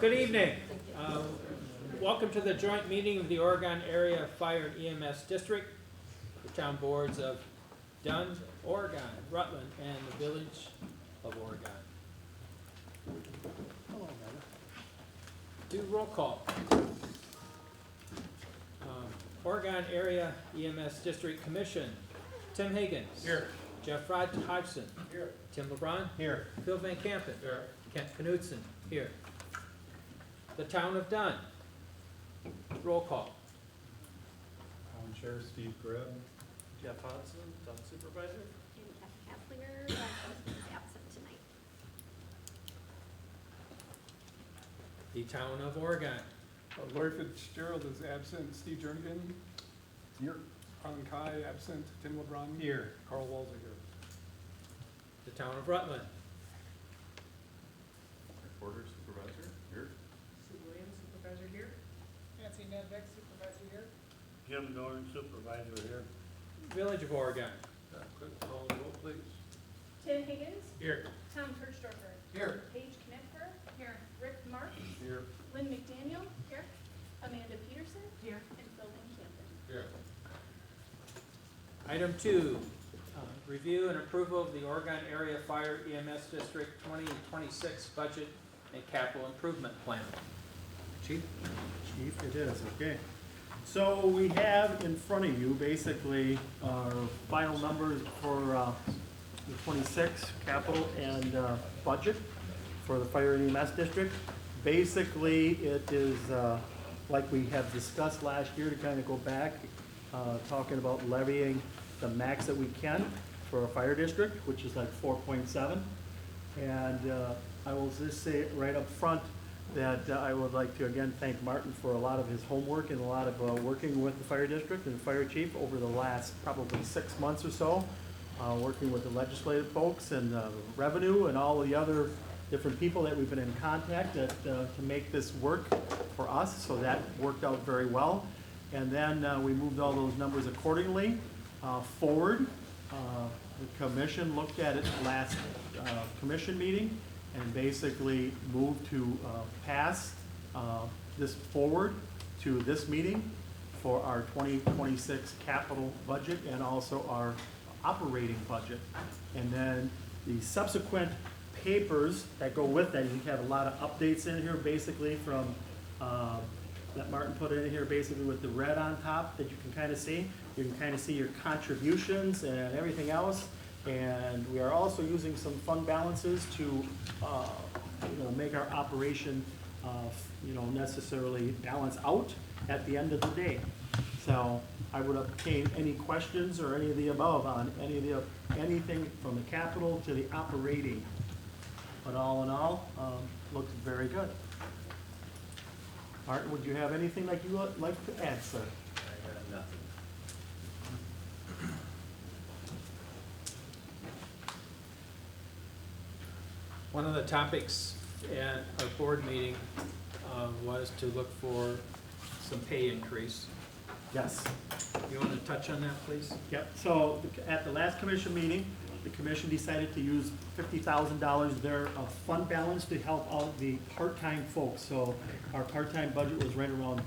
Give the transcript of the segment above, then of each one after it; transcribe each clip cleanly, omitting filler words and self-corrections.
Good evening. Welcome to the joint meeting of the Oregon Area Fire and EMS District, the town boards of Dunn, Oregon, Rutland, and the Village of Oregon. Do roll call. Oregon Area EMS District Commission, Tim Higgins. Here. Jeff Hodgson. Here. Tim LeBron. Here. Phil Van Kampen. Here. Kent Knudsen. Here. The town of Dunn. Roll call. Town Chair Steve Greb. Jeff Hodson, Town Supervisor. And Kathy Kaplinger, my husband is absent tonight. The town of Oregon. Lori Fitzgerald is absent. Steve Jernigan. Here. Harlan Kai absent. Tim LeBron. Here. Carl Walzer here. The town of Rutland. Recorder Supervisor, here. Sue Williams, Supervisor here. Nancy Nedbeck, Supervisor here. Jim Dorn, Supervisor here. Village of Oregon. Quick call and roll, please. Tim Higgins, Here. Tom Kirchdorfer, Here. Paige Knepfer, here. Rick Marks, Here. Lynn McDaniel, here. Amanda Peterson, here. And Phil Van Kampen. Here. Item 2, review and approval of the Oregon Area Fire EMS District 2026 budget and capital improvement plan. Chief? Chief, it is, okay. So we have in front of you basically our final numbers for the 26 capital and budget for the Fire and EMS District. Basically, it is like we have discussed last year, to kind of go back, talking about levying the max that we can for a fire district, which is like 4.7. And I will just say right up front that I would like to again thank Martin for a lot of his homework and a lot of working with the fire district and the fire chief over the last probably 6 months or so, working with the legislative folks and revenue and all the other different people that we've been in contact to make this work for us. So that worked out very well. And then we moved all those numbers accordingly forward. The commission looked at it last commission meeting and basically moved to pass this forward to this meeting for our 2026 capital budget and also our operating budget. And then the subsequent papers that go with that, you have a lot of updates in here basically from that Martin put in here basically with the red on top that you can kind of see. You can kind of see your contributions and everything else. And we are also using some fund balances to make our operation necessarily balance out at the end of the day. So I would obtain any questions or any of the above on anything from the capital to the operating. But all in all, looks very good. Martin, would you have anything like you would like to add, sir? I got nothing. One of the topics at our board meeting was to look for some pay increase. Yes. You want to touch on that, please? Yep, so at the last commission meeting, the commission decided to use $50,000 there of fund balance to help out the part-time folks. So our part-time budget was right around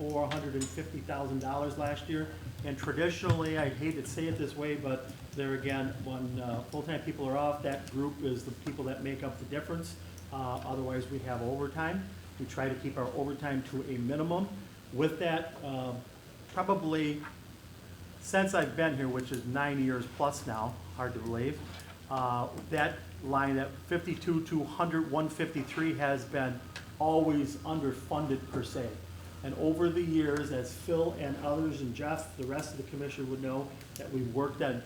$450,000 last year. And traditionally, I hate to say it this way, but there again, when full-time people are off, that group is the people that make up the difference. Otherwise, we have overtime. We try to keep our overtime to a minimum. With that, probably since I've been here, which is 9 years plus now, hard to believe, that line at 52 to 100, 153 has been always underfunded per se. And over the years, as Phil and others and Jeff, the rest of the commission would know, that we worked at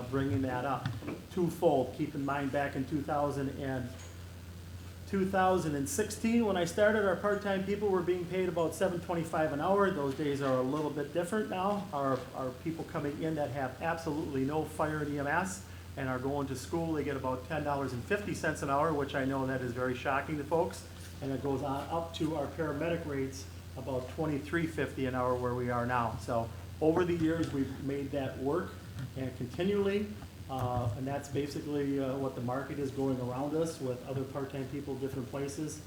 bringing that up twofold. Keep in mind back in 2016, when I started, our part-time people were being paid about $7.25 an hour. Those days are a little bit different now. Our people coming in that have absolutely no fire and EMS and are going to school, they get about $10.50 an hour, which I know that is very shocking to folks. And it goes on up to our paramedic rates, about $23.50 an hour where we are now. So over the years, we've made that work and continually. And that's basically what the market is going around us with other part-time people, different places.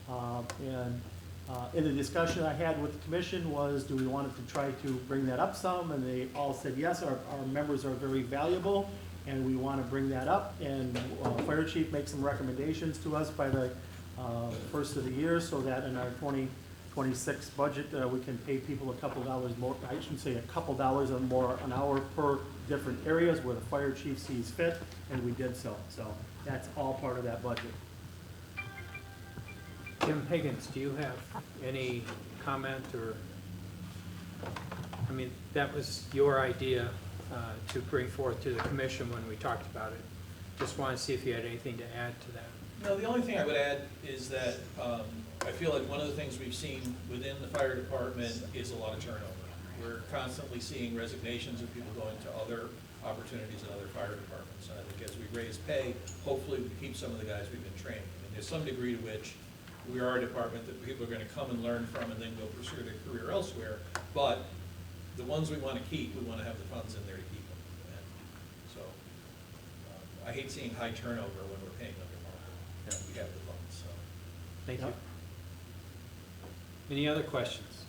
And in the discussion I had with the commission was, do we want to try to bring that up some? And they all said, yes, our members are very valuable, and we want to bring that up. And fire chief makes some recommendations to us by the first of the year, so that in our 2026 budget, we can pay people a couple dollars more, I shouldn't say a couple dollars or more an hour per different areas where the fire chief sees fit, and we did so. So that's all part of that budget. Tim Higgins, do you have any comment or, I mean, that was your idea to bring forth to the commission when we talked about it. Just want to see if you had anything to add to that. No, the only thing I would add is that I feel like one of the things we've seen within the fire department is a lot of turnover. We're constantly seeing resignations of people going to other opportunities in other fire departments. And I think as we raise pay, hopefully we keep some of the guys we've been training. And there's some degree to which we are a department that people are going to come and learn from and then go pursue their career elsewhere. But the ones we want to keep, we want to have the funds in there to keep them. And so I hate seeing high turnover when we're paying under market. We have the funds, so. Thank you. Any other questions?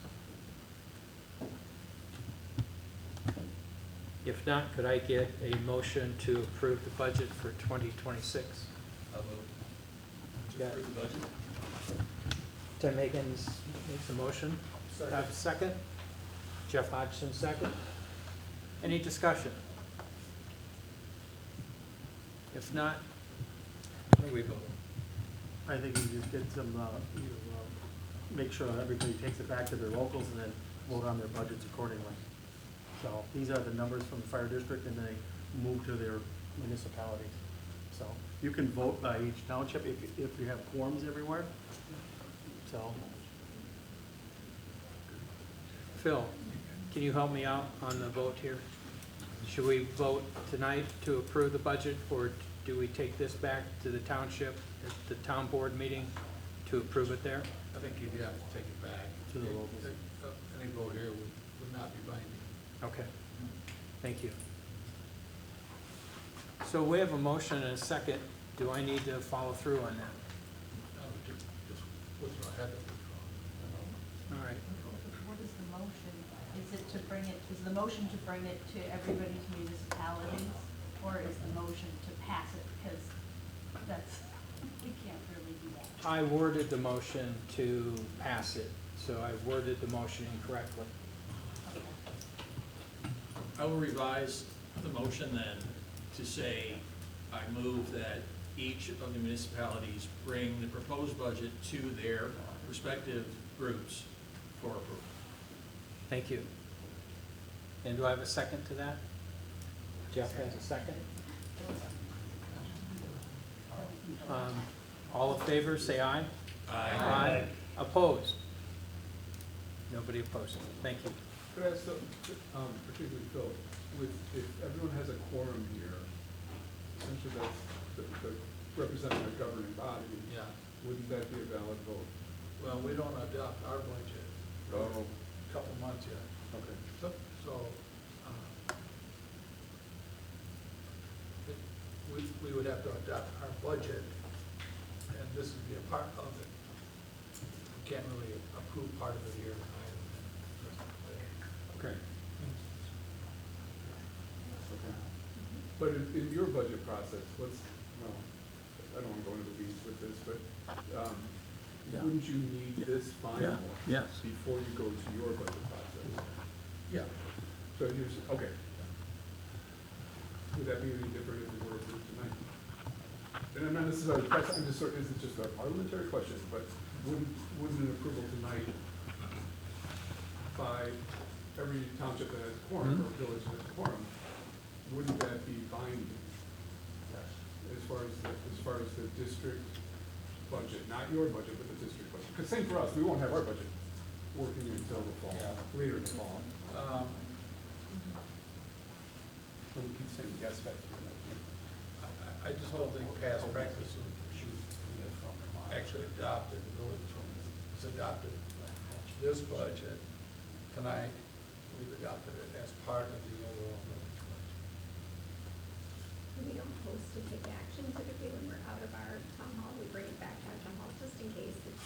If not, could I get a motion to approve the budget for 2026? I'll move to Yeah. approve the budget. Tim Higgins makes a motion. Have a second? Jeff Hodgson, second. Any discussion? If not, what do we vote? I think you just get some, make sure everybody takes it back to their locals and then vote on their budgets accordingly. So these are the numbers from the fire district, and they move to their municipalities. So you can vote by each township if you have quorums everywhere. So, Phil, can you help me out on the vote here? Should we vote tonight to approve the budget, or do we take this back to the township at the town board meeting to approve it there? I think you'd have to take it back. To the locals. Any vote here would not be binding. Okay, thank you. So we have a motion and a second. Do I need to follow through on that? Just withdraw, have it withdrawn. All right. What is the motion? Is it to bring it, is the motion to bring it to everybody's municipalities? Or is the motion to pass it? Because that's, we can't really do that. I worded the motion to pass it, so I worded the motion incorrectly. I will revise the motion then to say, I move that each of the municipalities bring the proposed budget to their respective groups for approval. Thank you. And do I have a second to that? Jeff has a second. All in favor, say aye. Aye. Opposed? Nobody opposed. Thank you. Could I ask, particularly Phil, if everyone has a quorum here, essentially that's the representing a governing body, Yeah, wouldn't that be a valid vote? well, we don't adopt our budget for Oh. a couple months yet. Okay. So, we would have to adopt our budget, and this would be a part of it. We can't really approve part of it here tonight. Okay. But in your budget process, well, I don't want to go into the weeds with this, but wouldn't you need this final Yes. before you go to your budget process? Yeah. So okay. Would that be any different if we were approved tonight? And I'm not necessarily pressing, this is just a parliamentary question, but wouldn't an approval tonight by every township that has a quorum, or village that has a quorum, wouldn't that be binding? As far as the district budget, not your budget, but the district budget? Because same for us, we won't have our budget working until the fall, later in the fall. So we keep saying yes back to I just don't think past practice should actually adopted, the village has adopted this budget tonight. We've adopted it as part of the overall village budget. We don't post to take action typically when we're out of our town hall. We bring it back to our town hall just in case it's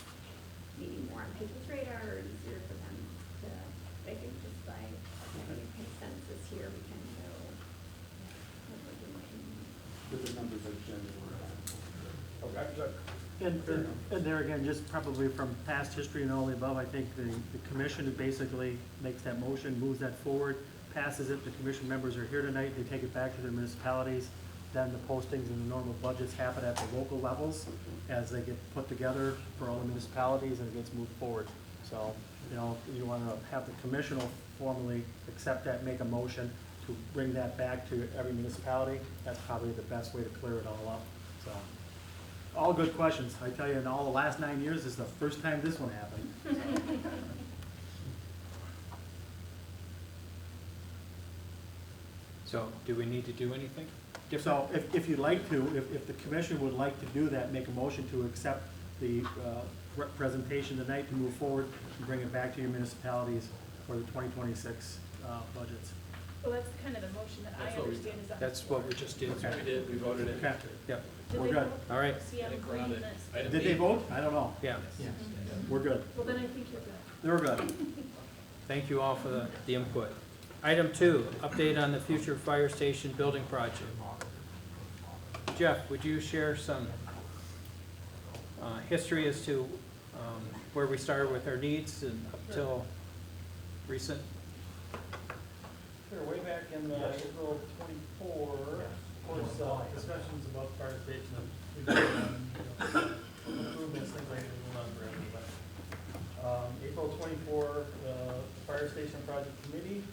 And there again, just probably from past history and all the above, I think the commission basically makes that motion, moves that forward, passes it, the commission members are here tonight, they take it back to their municipalities, then the postings and the normal budgets happen at the local levels as they get put together for all the municipalities and it gets moved forward. So, you know, you wanna have the commission formally accept that, make a motion to bring that back to every municipality, that's probably the best way to clear it all up, so. All good questions. I tell you, in all the last 9 years, this is the first time this one happened. So do we need to do anything different? So if you'd like to, if the commission would like to do that, make a motion to accept the presentation tonight to move forward and bring it back to your municipalities for the 2026 budgets. Well, that's kind of the motion that I That's what we- understand is on the That's what we floor. just did. That's what we did, we voted it. Okay. Yep, Did We're they good. vote? all right, See, I I'm think we're on reading it. this. Item Did they B. vote? I don't know. yeah. We're good. Well, then I think you're good. They're good. Thank you all for the input. Item 2, update on the future fire station building project. Jeff, would you share some history as to where we started with our needs and up till recent? Sure, way back in April 24, of course, discussions about the fire station, we've done, improvements, things like that, we went on forever, but, April 24, the Fire Station Project Committee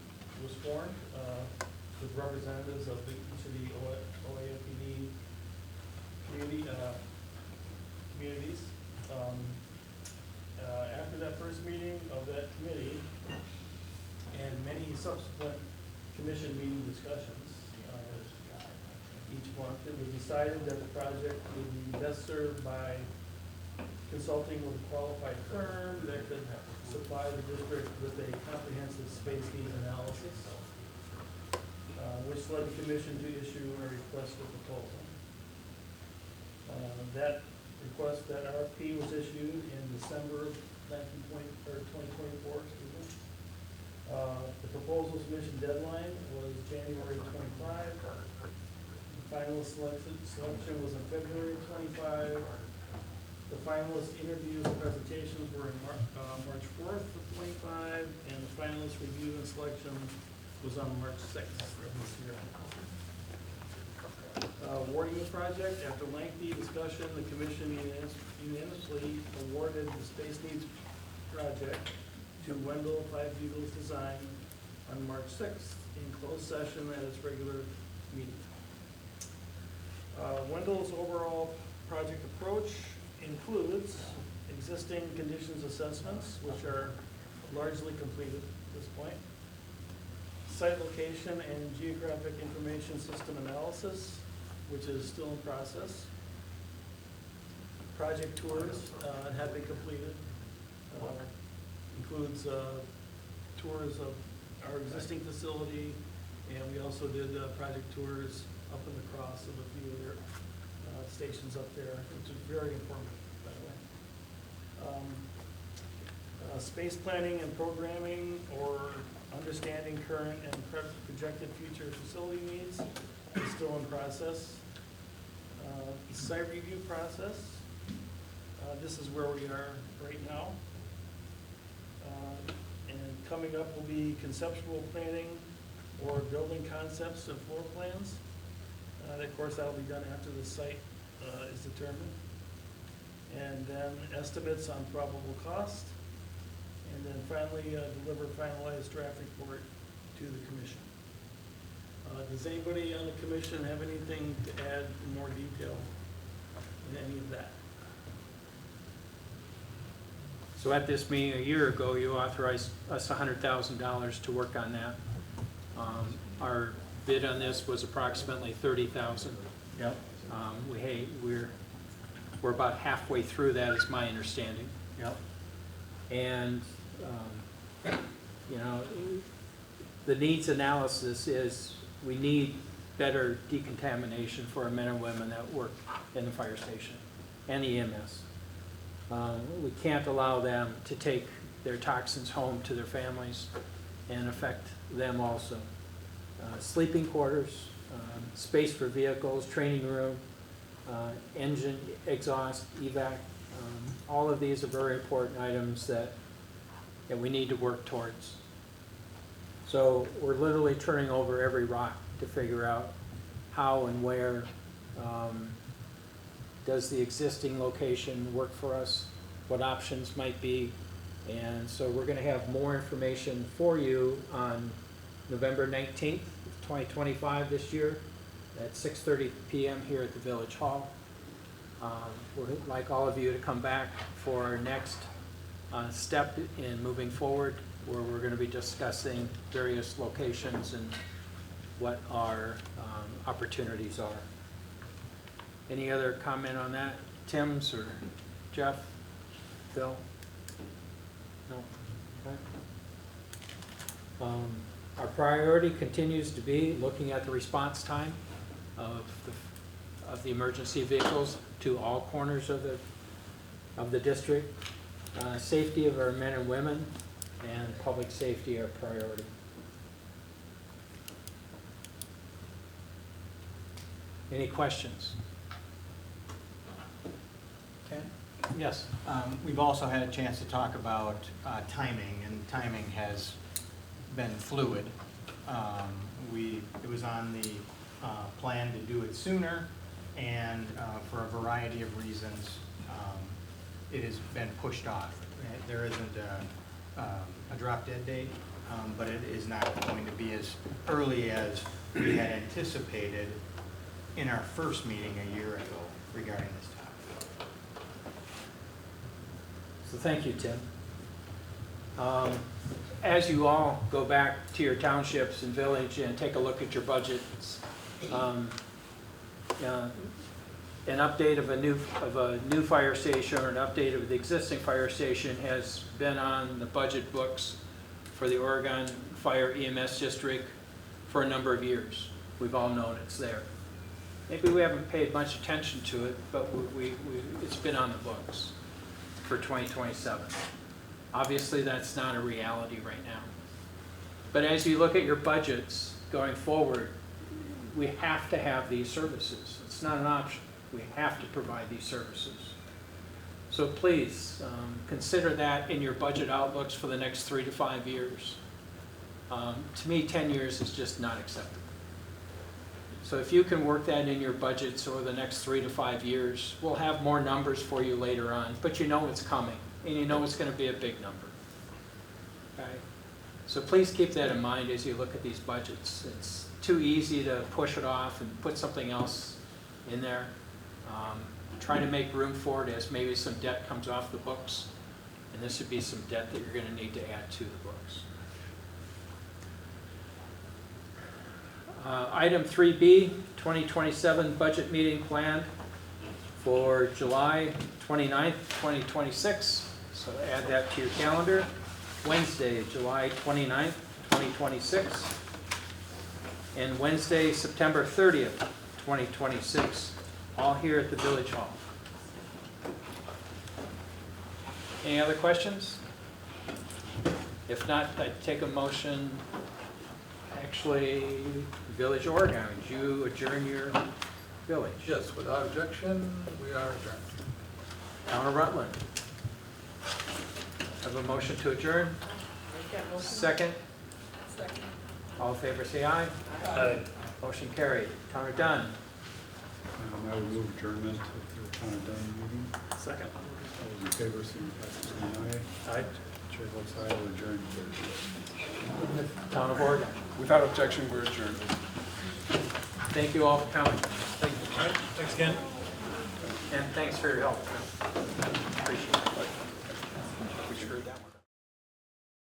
was formed, with representatives of each of the OAFPD communities. After that first meeting of that committee, and many subsequent commission meeting discussions, each month, it was decided that the project would be best served by consulting with a qualified firm that could supply the district with a comprehensive space needs analysis, which led the commission to issue a request for proposal. That request, that RFP was issued in December 2024, excuse me. The proposal submission deadline was January 25. The finalist selection was in February 25. The finalist interviews and presentations were in March 4th of 25, and the finalist review and selection was on March 6th of this year. Awarding the project, after lengthy discussion, the commission unanimously awarded the Space Needs project to Wendell Five Eagles Design on March 6th in closed session at its regular meeting. Wendell's overall project approach includes existing conditions assessments, which are largely completed at this point, site location and geographic information system analysis, which is still in process. Project tours have been completed. Includes tours of our existing facility, and we also did project tours up in the cross of a few other stations up there, which is very informative, by the way. Space planning and programming, or understanding current and projected future facility needs is still in process. Site review process, this is where we are right now. And coming up will be conceptual planning or building concepts and floor plans. And of course, that'll be done after the site is determined. And then estimates on probable cost. And then finally, deliver finalized draft report to the commission. Does anybody on the commission have anything to add in more detail in any of that? So at this meeting a year ago, you authorized us $100,000 to work on that. Our bid on this was approximately $30,000. Yep. We're about halfway through that, is my understanding. Yep. And, you know, the needs analysis is, we need better decontamination for our men and women that work in the fire station and the EMS. We can't allow them to take their toxins home to their families and affect them also. Sleeping quarters, space for vehicles, training room, engine exhaust, evac. All of these are very important items that we need to work towards. So we're literally turning over every rock to figure out how and where does the existing location work for us, what options might be. And so we're gonna have more information for you on November 19th, 2025 this year at 6:30 p.m. here at the Village Hall. We'd like all of you to come back for our next step in moving forward, where we're going to be discussing various locations and what our opportunities are. Any other comment on that? Tim's or Jeff? Phil? No? Okay. Our priority continues to be looking at the response time of the emergency vehicles to all corners of the district. Safety of our men and women and public safety are priority. Any questions? Ken? Yes. We've also had a chance to talk about timing, and timing has been fluid. It was on the plan to do it sooner, and for a variety of reasons, it has been pushed off. There isn't a drop dead date, but it is not going to be as early as we had anticipated in our first meeting a year ago regarding this topic. So thank you, Tim. As you all go back to your townships and village and take a look at your budgets, an update of a new fire station or an update of the existing fire station has been on the budget books for the Oregon Fire EMS District for a number of years. We've all known it's there. Maybe we haven't paid much attention to it, but it's been on the books for 2027. Obviously, that's not a reality right now. But as you look at your budgets going forward, we have to have these services. It's not an option. We have to provide these services. So please consider that in your budget outlooks for the next 3 to 5 years. To me, 10 years is just not acceptable. So if you can work that in your budgets over the next 3 to 5 years, we'll have more numbers for you later on, but you know it's coming, and you know it's going to be a big number. Okay? So please keep that in mind as you look at these budgets. It's too easy to push it off and put something else in there. Try to make room for it as maybe some debt comes off the books, and this would be some debt that you're going to need to add to the books. Item 3B, 2027 budget meeting planned for July 29th, 2026. So add that to your calendar. Wednesday, July 29th, 2026. And Wednesday, September 30th, 2026, all here at the Village Hall. Any other questions? If not, I'd take a motion. Actually, Village Oregon, would you adjourn your village? Yes, without objection, we are adjourned. Town of Rutland. Have a motion to adjourn? Second? Second. All in favor, say aye. Aye. Motion carried. Town of Dunn. I will move adjournment of the town of Dunn meeting. Second. All those in favor, signify by saying aye. Aye. Chair votes aye, we're adjourned. Town of Oregon. Without objection, we're adjourned. Thank you all for coming. Thanks, Ken. And thanks for your help.